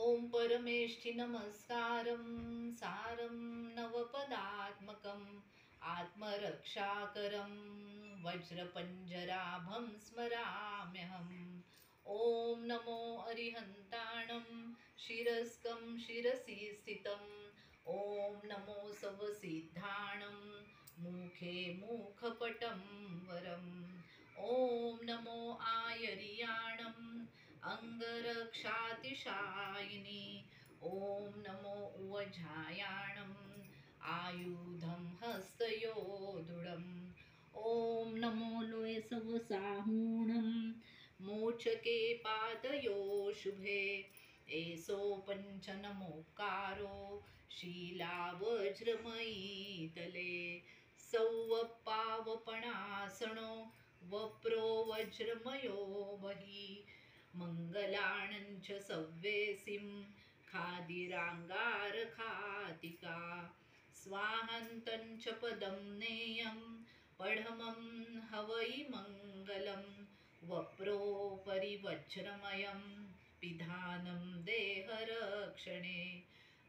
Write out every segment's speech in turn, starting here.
ॐ परमेष्ठि नमस्कारं सारं नवपदात्मकम् आत्मरक्षाकरं वज्रपञ्जराभं स्मराम्यहम्। ॐ नमो अरिहन्ताणं शिरस्कं शिरसि स्थितम्। ॐ नमो सवसिद्धाणं मुखे मुखपटं वरम्। ॐ नमो आयर्याणम् अंगरक्षातिशायिनी। ॐ नमो उवझायाणम् आयुधं हस्तयोधुडम्। ॐ नमो लोय सवसाहूणं मोचके पादयो शुभे। एसो पञ्चनमोकारो शीलावज्रमयी तले। सौवपावपणासनो वप्रो वज्रमयो बहि। मंगलाणञ्च सव्वेसिं खादिराङ्गारखातिका। स्वाहान्तञ्च पदं नेयं पढमं हवै मङ्गलं। वप्रोपरि वज्रमयं पिधानं देहरक्षणे।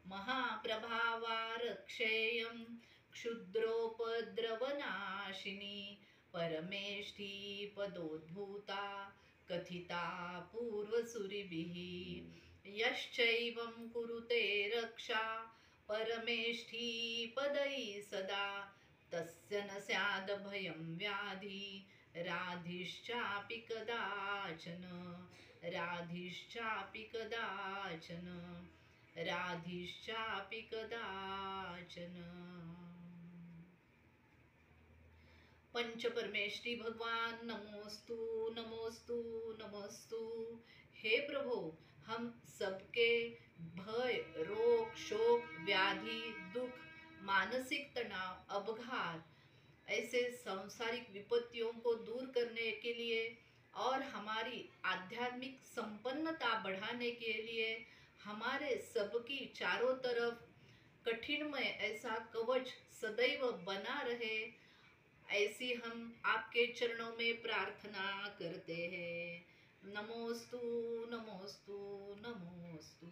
महाप्रभावारक्षेयं क्षुद्रोपद्रवनाशिनी। परमेष्ठी पदोद्भूता कथिता पूर्वसुरिभिः। यश्चैवं कुरुते रक्षा परमेष्ठी पदैः सदा। तस्य न स्याद् भयं व्याधि राधिश्चापि कदाचन। राधिश्चापि कदाचन। राधिश्चापि कदाचन। पंचपरमेष्ठी भगवान नमोस्तु नमोस्तु नमोस्तु। हे प्रभु, हम सबके भय रोग शोक व्याधि दुख मानसिक तनाव अपघात ऐसे सांसारिक विपत्तियों को दूर करने के लिए और हमारी आध्यात्मिक संपन्नता बढ़ाने के लिए हमारे सबकी चारों तरफ कठिनमय ऐसा कवच सदैव बना रहे, ऐसी हम आपके चरणों में प्रार्थना करते हैं। नमोस्तु नमोस्तु नमोस्तु।